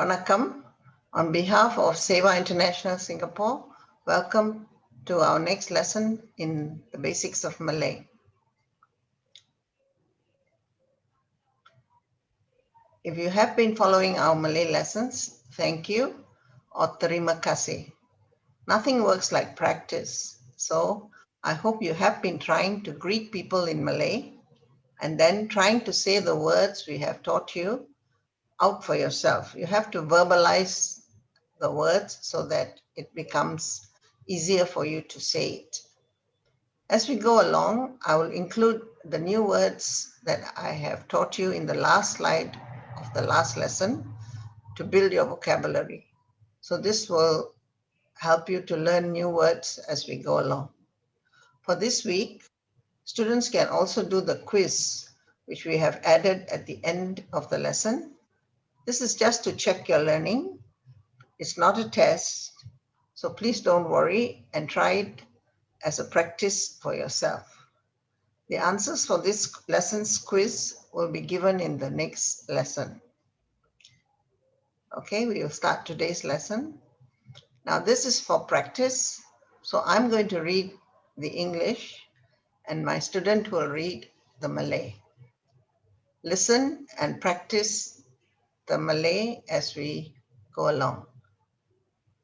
Vanakkam. On behalf of Seva International Singapore, welcome to our next lesson in the basics of Malay. If you have been following our Malay lessons, thank you or terima kasih. Nothing works like practice. So I hope you have been trying to greet people in Malay and then trying to say the words we have taught you out for yourself. You have to verbalize the words so that it becomes easier for you to say it. As we go along, I will include the new words that I have taught you in the last slide of the last lesson to build your vocabulary. So this will help you to learn new words as we go along. For this week, students can also do the quiz, which we have added at the end of the lesson. This is just to check your learning. It's not a test, so please don't worry and try it as a practice for yourself. The answers for this lesson's quiz will be given in the next lesson. Okay, we will start today's lesson. Now this is for practice, so I'm going to read the English and my student will read the Malay. Listen and practice the Malay as we go along.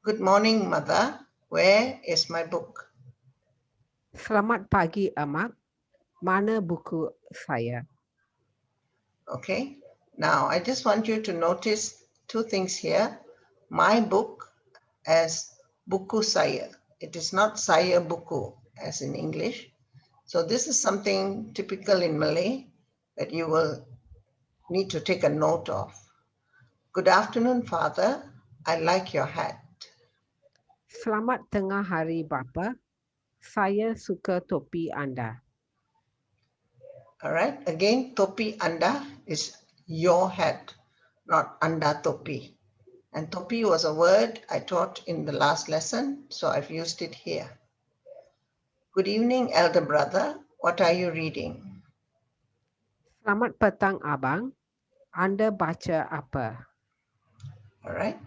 Good morning, Mother. Where is my book? Selamat pagi, Amak. Mana buku saya? Okay. Now, I just want you to notice two things here. My book as buku saya. It is not saya buku as in English. So this is something typical in Malay that you will need to take a note of. Good afternoon, Father. I like your hat. Selamat tengah hari, Bapa. Saya suka topi anda. All right. Again, topi anda is your hat, not anda topi. And topi was a word I taught in the last lesson, so I've used it here. Good evening, elder brother. What are you reading? Selamat petang, Abang. Anda baca apa? All right.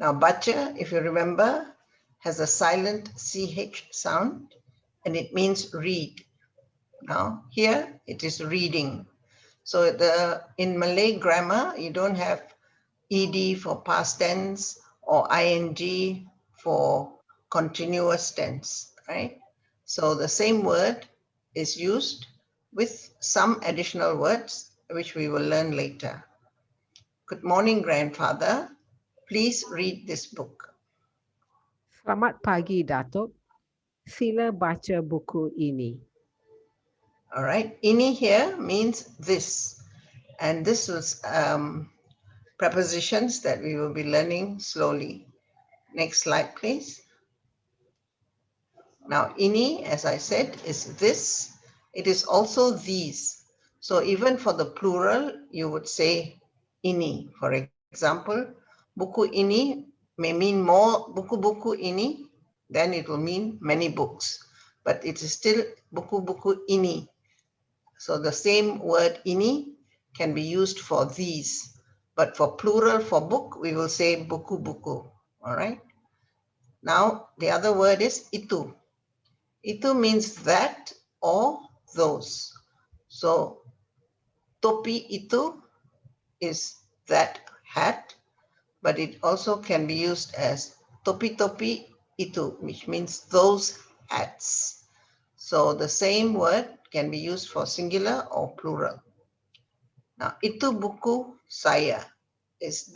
Now, bacha, if you remember, has a silent CH sound, and it means read. Now, here it is reading. So in Malay grammar, you don't have ed for past tense or ing for continuous tense, right? So the same word is used with some additional words, which we will learn later. Good morning, grandfather. Please read this book. Selamat pagi, Datuk. Sila baca buku ini. All right. Ini here means this. And this was prepositions that we will be learning slowly. Next slide, please. Now, ini, as I said, is this. It is also these. So even for the plural, you would say ini. For example, buku ini may mean more, buku-buku ini, then it will mean many books. But it is still buku-buku ini. So the same word ini can be used for these. But for plural, for book, we will say buku-buku. All right. Now, the other word is itu. Itu means that or those. So topi itu is that hat, but it also can be used as topi-topi itu, which means those hats. So the same word can be used for singular or plural. Now, itu buku saya.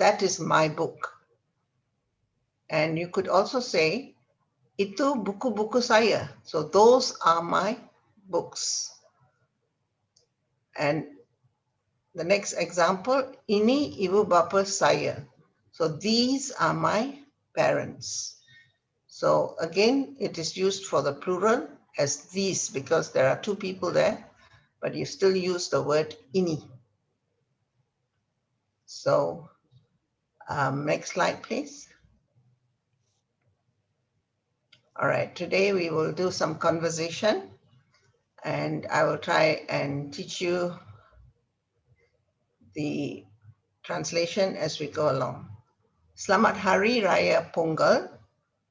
That is my book. And you could also say, itu buku-buku saya. So those are my books. And the next example, ini ibu bapa saya. So these are my parents. So again, it is used for the plural as these because there are two people there, but you still use the word ini. So next slide, please. All right, today we will do some conversation and I will try and teach you the translation as we go along. Selamat Hari Raya Pongal.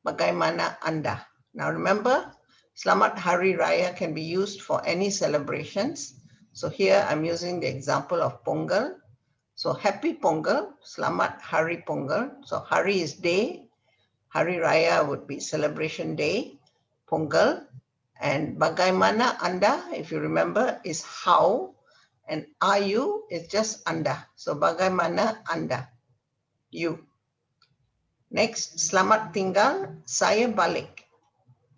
Bagaimana Anda? Now remember, Selamat Hari Raya can be used for any celebrations. So here I'm using the example of Pongal. So happy Pongal, Selamat Hari Pongal. So Hari is day, Hari Raya would be celebration day, Pongal. And Bagaimana Anda, if you remember, is how. And are you is just Anda. So Bagaimana Anda, you. Next, Selamat Tinggal, saya balik.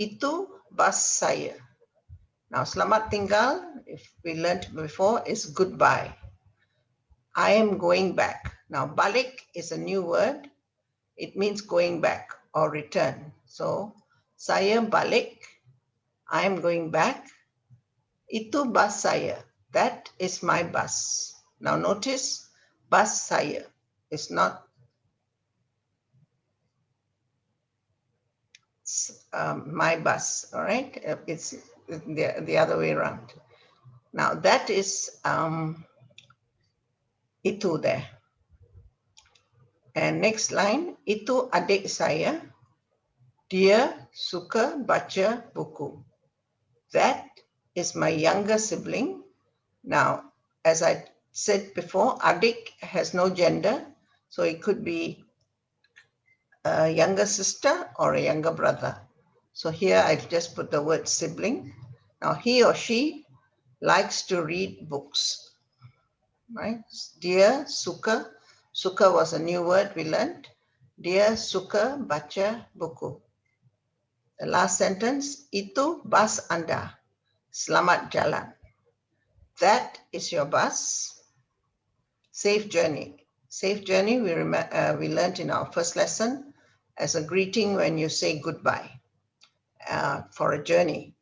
Itu bas saya. Now, Selamat Tinggal, if we learned before, is goodbye. I am going back. Now, balik is a new word. It means going back or return. So, saya balik. I am going back. Itu bas saya. That is my bus. Now, notice, bus saya is not my bus, all right? It's the other way around. Now that is itu there. And next line, itu adik saya. Dia suka baca buku. That is my younger sibling. Now, as I said before, adik has no gender. So it could be a younger sister or a younger brother. So here I've just put the word sibling. Now he or she likes to read books, right? Dia suka, suka was a new word we learned. Dia suka baca buku. The last sentence, itu bas Anda. Selamat jalan. That is your bus. Safe journey. Safe journey we learned in our first lesson as a greeting when you say goodbye for a journey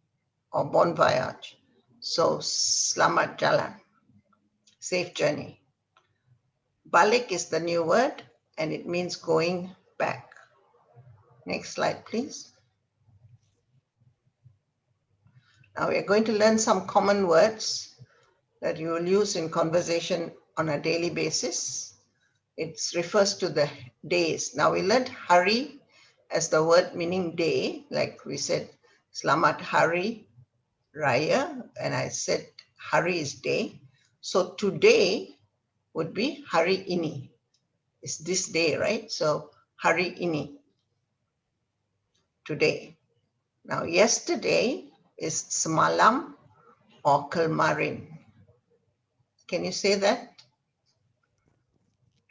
or bon voyage. So selamat jalan. Safe journey. Balik is the new word and it means going back. Next slide, please. Now we are going to learn some common words that you will use in conversation on a daily basis. It refers to the days. Now we learned hari as the word meaning day, like we said, Selamat Hari Raya, and I said hari is day. So today would be hari ini. It's this day, right? So hari ini, today. Now yesterday is semalam or kemarin. Can you say that?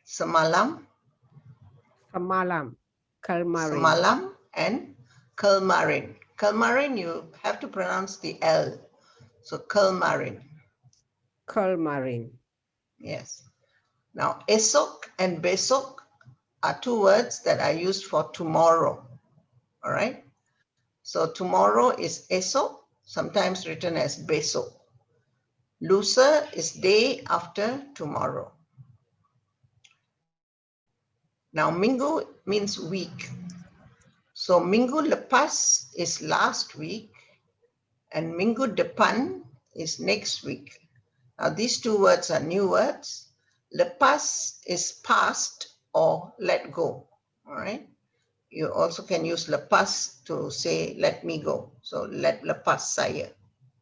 Semalam, Semalam. Kemarin. semalam, and kemarin. Kemarin, you have to pronounce the L. So kemarin. Kemarin. Yes. Now esok and besok are two words that are used for tomorrow. All right. So tomorrow is esok, sometimes written as besok. Lusa is day after tomorrow. Now, minggu means week. So, minggu lepas is last week and minggu depan is next week. Now, these two words are new words. Lepas is past or let go, all right? You also can use lepas to say let me go. So, let lepas saya.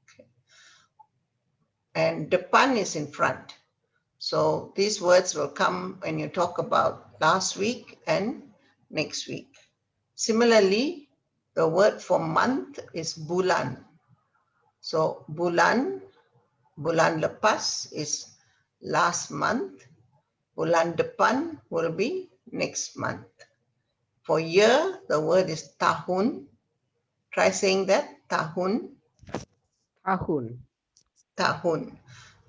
Okay. And depan is in front. So these words will come when you talk about last week and next week. Similarly, the word for month is bulan. So bulan, bulan lepas is last month. Bulan depan will be next month. For year, the word is tahun. Try saying that, tahun. Tahun. Tahun.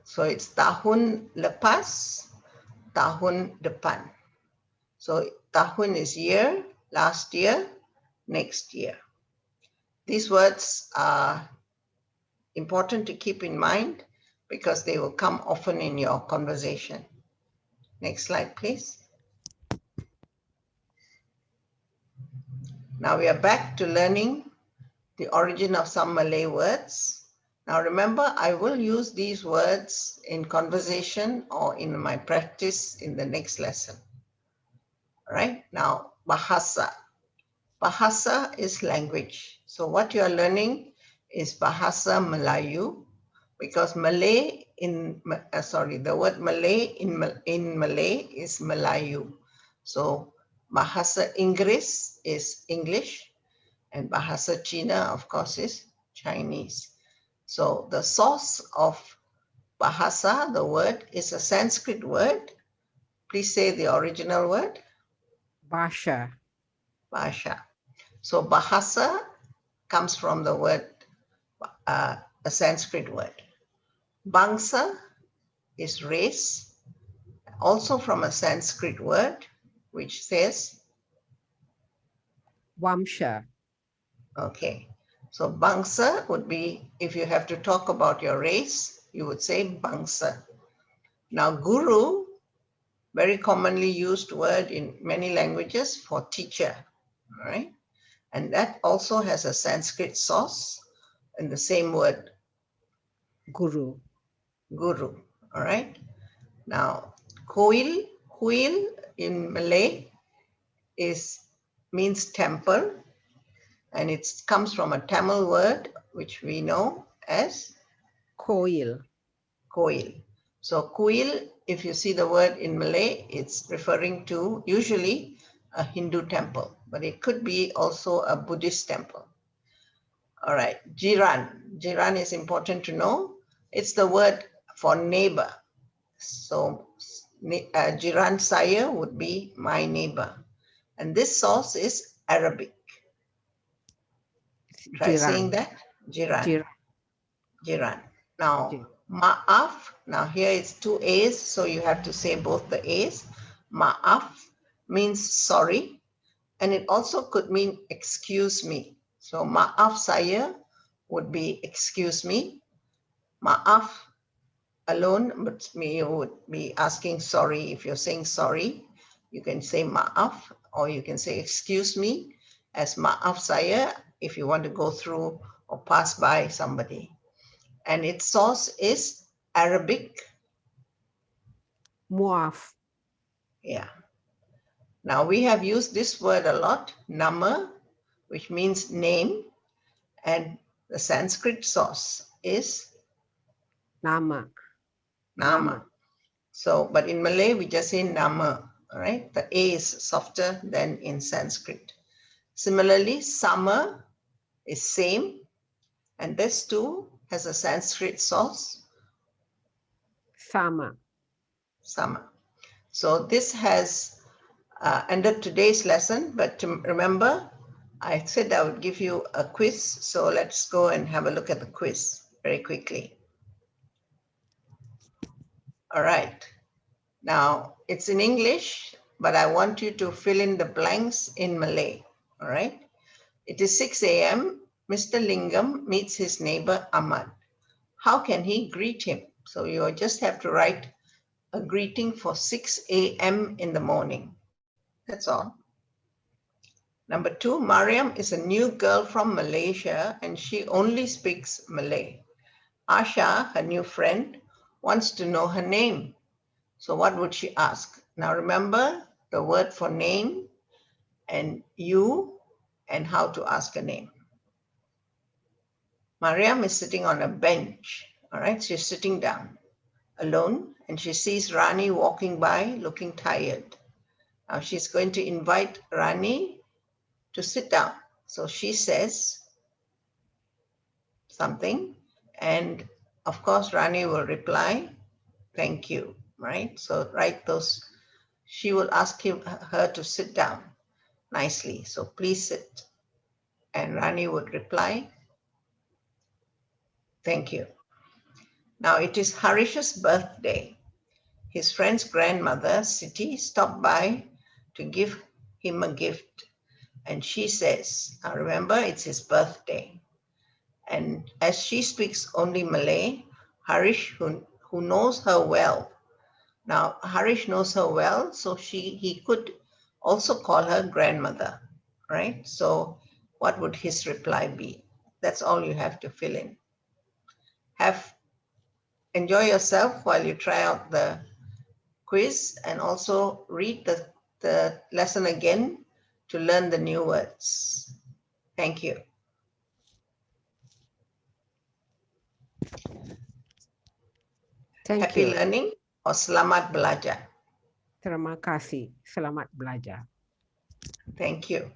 So it's tahun lepas, tahun depan. So tahun is year, last year, next year. These words are important to keep in mind because they will come often in your conversation. Next slide, please. Now we are back to learning the origin of some Malay words. Now remember, I will use these words in conversation or in my practice in the next lesson. right? Now, bahasa. Bahasa is language. So what you are learning is Bahasa Melayu, because Malay the word Malay in Malay is Melayu. So Bahasa Inggris is English, and Bahasa Cina, of course, is Chinese. So the source of Bahasa, the word, is a Sanskrit word. Please say the original word. Basha. Bahasa. So Bahasa comes from the word, a Sanskrit word. Bangsa is race, also from a Sanskrit word, which says, Wamsha. okay. So Bangsa would be, if you have to talk about your race, you would say Bangsa. Now, Guru, very commonly used word in many languages for teacher, right? And that also has a Sanskrit source in the same word, Guru. Guru, all right? Now, huil in Malay means temple, and it comes from a Tamil word which we know as Koil. koil. So kuil, if you see the word in Malay, it's referring to usually a Hindu temple, but it could be also a Buddhist temple. All right, jiran. Jiran is important to know. It's the word for neighbor. So jiran saya would be my neighbor. And this source is Arabic. Try saying Jiran. that. Jiran. Jiran. Jiran. Now, Jiran. ma'af. Now here it's two A's, so you have to say both the A's. Ma'af means sorry, and it also could mean excuse me. So ma'af saya would be excuse me. Ma'af alone, but you would be asking sorry. If you're saying sorry, you can say ma'af, or you can say excuse me as ma'af saya if you want to go through or pass by somebody. And its source is Arabic. Muaf. Yeah. Now we have used this word a lot, nama, which means name, and the Sanskrit source is Nama. Nama. nama. So, but in Malay, we just say nama, all right? The A is softer than in Sanskrit. Similarly, summer is same, and this too has a Sanskrit source, Sama. summer. So this has ended today's lesson, but remember, I said I would give you a quiz, so let's go and have a look at the quiz very quickly. All right. Now, it's in English, but I want you to fill in the blanks in Malay, all right? It is 6 a.m. Mr. Lingam meets his neighbor Ahmad. How can he greet him? So you just have to write a greeting for 6 a.m. in the morning. That's all. Number 2, Mariam is a new girl from Malaysia and she only speaks Malay. Asha, her new friend, wants to know her name. So what would she ask? Now remember the word for name and you and how to ask a name. Mariam is sitting on a bench. All right, she's sitting down alone and she sees Rani walking by looking tired. Now she's going to invite Rani to sit down. So she says something, and of course, Rani will reply, thank you, right? So write those. She will ask her to sit down nicely. So please sit. And Rani would reply, thank you. Now it is Harish's birthday. His friend's grandmother, Siti, stopped by to give him a gift. And she says, now remember, it's his birthday. And as she speaks only Malay, Harish, who knows her well, now Harish knows her well, so he could also call her grandmother, right? So what would his reply be? That's all you have to fill in. Enjoy yourself while you try out the quiz and also read the the lesson again to learn the new words. Thank you. Thank Happy you. learning or selamat belajar. Terima kasih. Selamat belajar. Thank you.